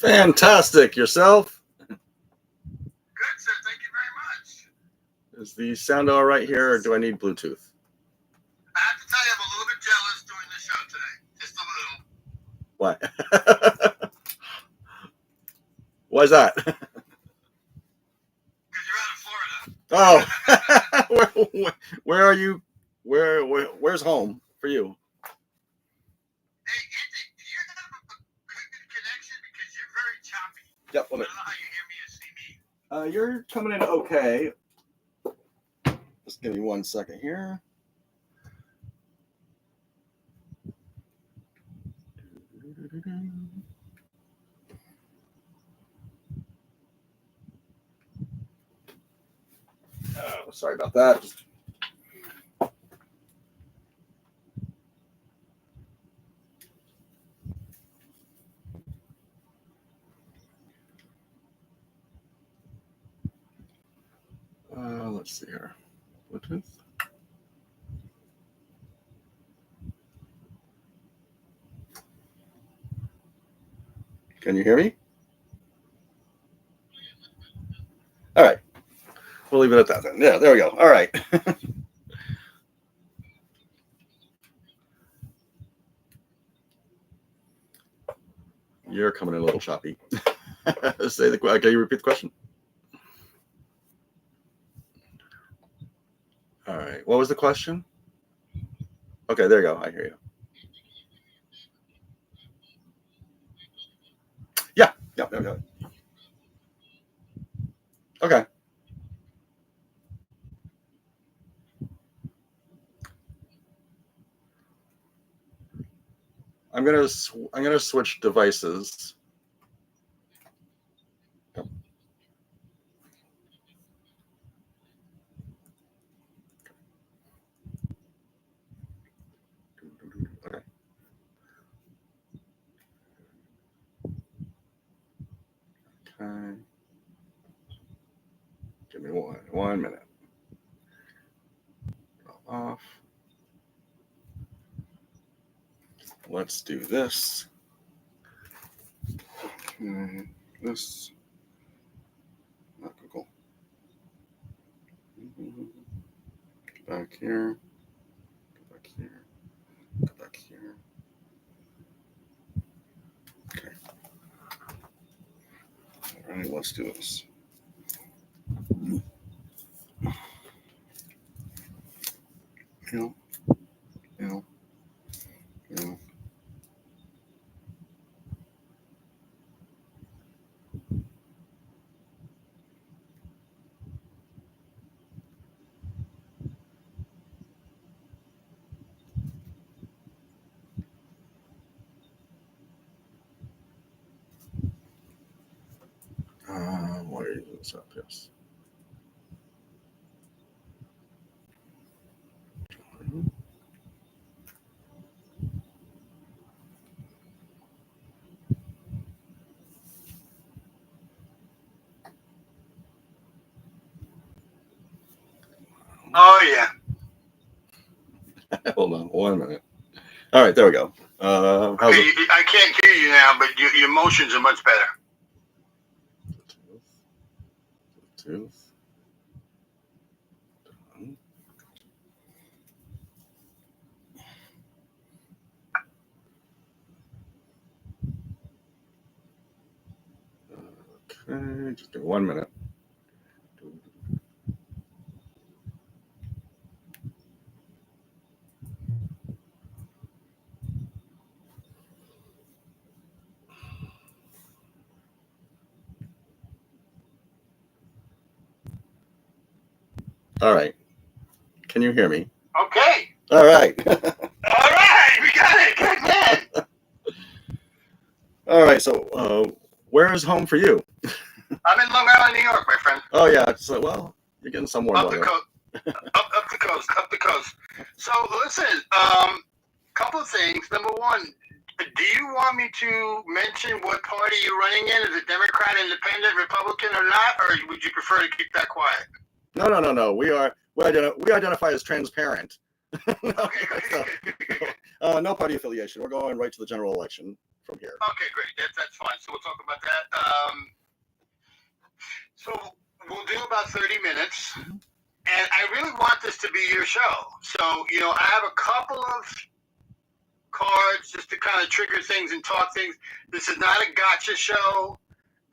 Fantastic. Yourself? Good, sir. Thank you very much. Is the sound all right here, or do I need Bluetooth? I have to tell you, I'm a little bit jealous doing the show today. Just a little. Why? Why's that? Because you're out of Florida. Oh, where are you? Where's home for you? Hey, Andy, do you have a good connection? Because you're very choppy. Yep. I don't know how you hear me or see me. You're coming in okay. Just give me 1 second here. Oh, sorry about that. Let's see here. Bluetooth. Can you hear me? All right. We'll leave it at that then. Yeah, there we go. All right. You're coming in a little choppy. Can you repeat the question? All right. What was the question? Okay, there you go. I hear you. Yeah. Okay. I'm gonna switch devices. Yep. Okay. Okay. Give me one minute. Off. Let's do this. Okay. This. Not Google. Go back here. Go back here. Go back here. Okay. All right. Let's do this. No. Why is this up? Yes. Oh, yeah. Hold on 1 minute. All right, there we go. How's Okay, it? I can't hear you now, but your motions are much better. Bluetooth. Okay, just do 1 minute. All right. Can you hear me? Okay. All right. All right. We got it. Good man. All right. So, where is home for you? I'm in Long Island, New York, my friend. Oh yeah. So, well, you're getting some warm Up the weather. coast. up the coast. Up the coast. So listen, couple of things. Number one, do you want me to mention what party you're running in? Is it Democrat, Independent, Republican, or not? Or would you prefer to keep that quiet? No. We identify as transparent. Okay. No party affiliation. We're going right to the general election. from here. Okay, great. That's fine. So we'll talk about that. So we'll do about 30 minutes. And I really want this to be your show. So, I have a couple of cards just to kind of trigger things and talk things. This is not a gotcha show.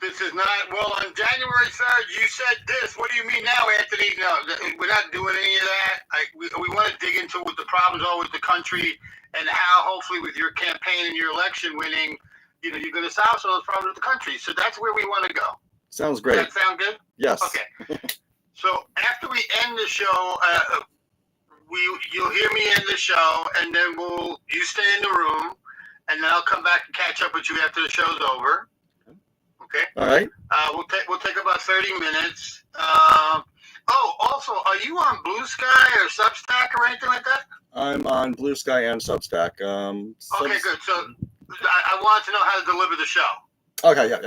This is not, well, on January 3rd, you said this. What do you mean now, Anthony? No, we're not doing any of that. We want to dig into what the problems are with the country and how, hopefully, with your campaign and your election winning, you're going to solve some of those problems with the country. So that's where we want to go. Sounds great. Does that sound good? Yes. Okay. So after we end the show, you'll hear me end the show, and then you stay in the room, and then I'll come back and catch up with you after the show's over. Okay. All right. We'll take about 30 minutes. Also, are you on Blue Sky or Substack or anything like that? I'm on Blue Sky and Substack. Okay, good. So I wanted to know how to deliver the show. Okay. Yeah.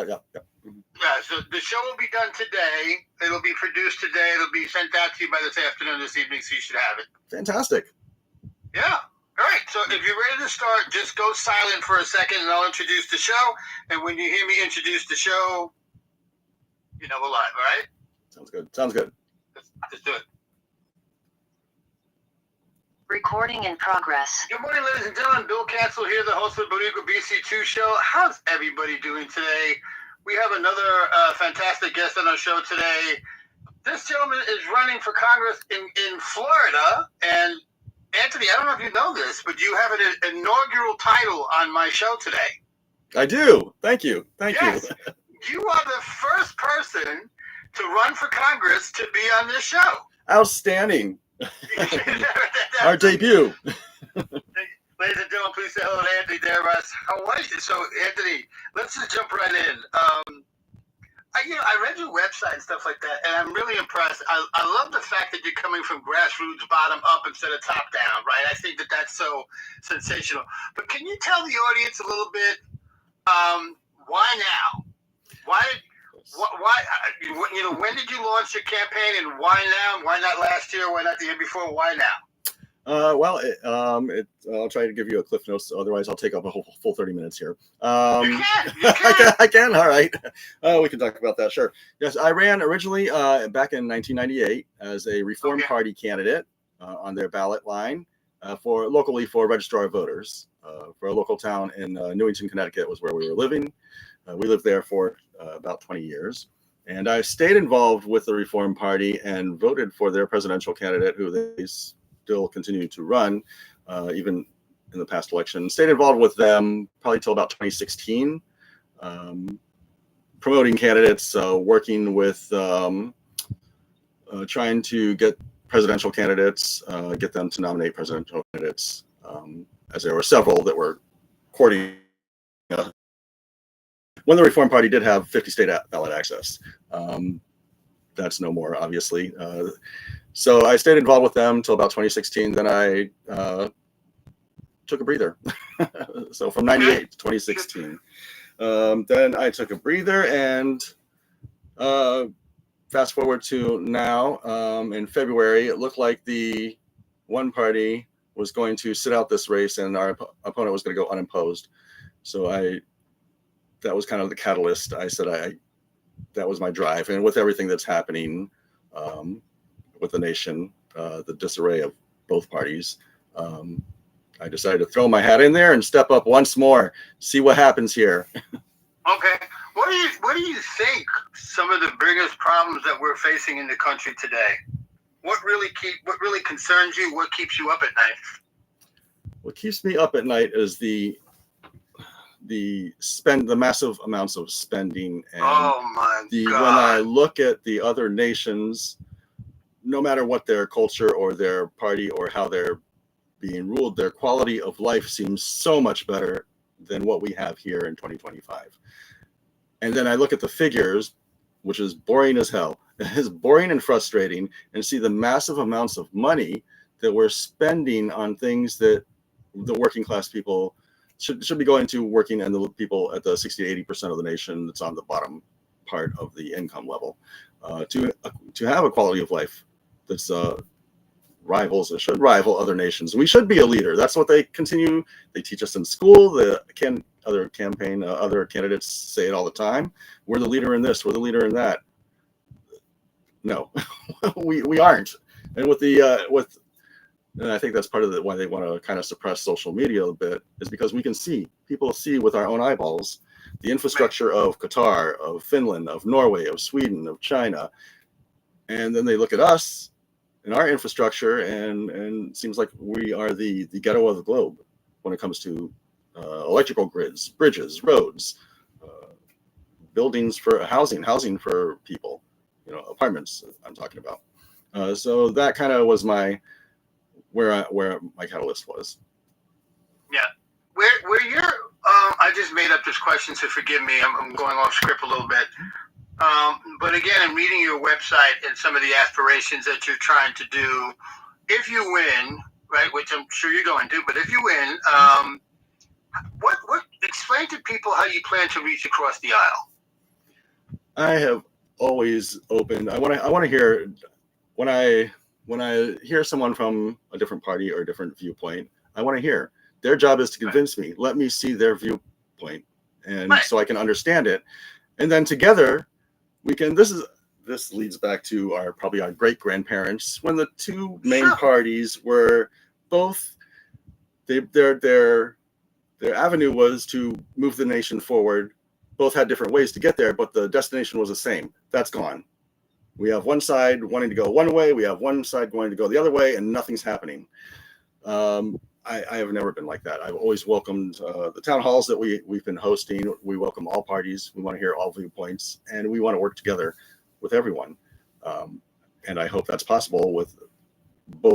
Yeah, so the show will be done today. It'll be produced today. It'll be sent out to you by this afternoon, this evening, so you should have it. Fantastic. Yeah. All right. So if you're ready to start, just go silent for a second, and I'll introduce the show. And when you hear me introduce the show, we're live. All right? Sounds good. Let's do it. Recording in progress. Good morning, ladies and gentlemen. Bill Cancel here, the host of the Boriqua BC2 show. How's everybody doing today? We have another fantastic guest on our show today. This gentleman is running for Congress in Florida. And Anthony, I don't know if you know this, but you have an inaugural title on my show today. I do. Thank you. Yes. You are the first person to run for Congress to be on this show. Outstanding. Our debut. Ladies and gentlemen, please say hello to Anthony Darabas. How are you? So, Anthony, let's just jump right in. I read your website and stuff like that, and I'm really impressed. I love the fact that you're coming from grassroots, bottom up instead of top down, right? I think that's so sensational. But can you tell the audience a little bit, why now? Why? When did you launch your campaign, and why now? Why not last year? Why not the year before? Why now? I'll try to give you a cliff notes. Otherwise, I'll take up a full 30 minutes here. You can. I can. All right. We can talk about that. Sure. Yes, I ran originally back in 1998 as a Reform Party candidate on their ballot line for registrar of voters for a local town in Newington, Connecticut was where we were living. We lived there for about 20 years. And I stayed involved with the Reform Party and voted for their presidential candidate, who they still continue to run, even in the past election. Stayed involved with them probably till about 2016, promoting candidates, working with trying to get presidential candidates, get them to nominate presidential candidates, as there were several that were courting. When the Reform Party did have 50 state ballot access. That's no more, obviously. So I stayed involved with them until about 2016. Then I took a breather. So from 98 to 2016. Then I took a breather, and fast forward to now, in February, it looked like the one party was going to sit out this race and our opponent was going to go unopposed. So that was kind of the catalyst. I said that was my drive. And with everything that's happening with the nation, the disarray of both parties, I decided to throw my hat in there and step up once more, see what happens here. Okay. What do you think some of the biggest problems that we're facing in the country today? What really concerns you? What keeps you up at night? What keeps me up at night is the massive amounts of spending, and when I look at the other nations, no matter what their culture or their party or how they're being ruled, their quality of life seems so much better than what we have here in 2025. And then I look at the figures, which is boring as hell. It's boring and frustrating, and see the massive amounts of money that we're spending on things that the working class people should be going to, working, and the people at the 60 to 80% of the nation that's on the bottom part of the income level, to have a quality of life that's should rival other nations. We should be a leader. That's what they teach us in school. other campaign, other candidates say it all the time. We're the leader in this. We're the leader in that. No, we aren't. And and I think that's part of why they want to kind of suppress social media a bit, is because people see with our own eyeballs the infrastructure of Qatar, of Finland, of Norway, of Sweden, of China, and then they look at us and our infrastructure, and it seems like we are the ghetto of the globe when it comes to electrical grids, bridges, roads, buildings for housing for people, apartments I'm talking about. So that kind of was where my catalyst was. Yeah, where you're. I just made up this question, so forgive me. I'm going off script a little bit. But again, I'm reading your website and some of the aspirations that you're trying to do. If you win, right, which I'm sure you're going to, but if you win, what explain to people how you plan to reach across the aisle? I have always opened. I want to hear when I hear someone from a different party or a different viewpoint. I want to hear. Their job is to convince me. Let me see their viewpoint, and so I can understand it, and then together we can. This leads back to our great grandparents, when the two main parties were both. Their avenue was to move the nation forward. Both had different ways to get there, but the destination was the same. That's gone. We have one side wanting to go one way. We have one side going to go the other way, and nothing's happening. I have never been like that. I've always welcomed the town halls that we've been hosting. We welcome all parties. We want to hear all viewpoints, and we want to work together with everyone. And I hope that's possible with both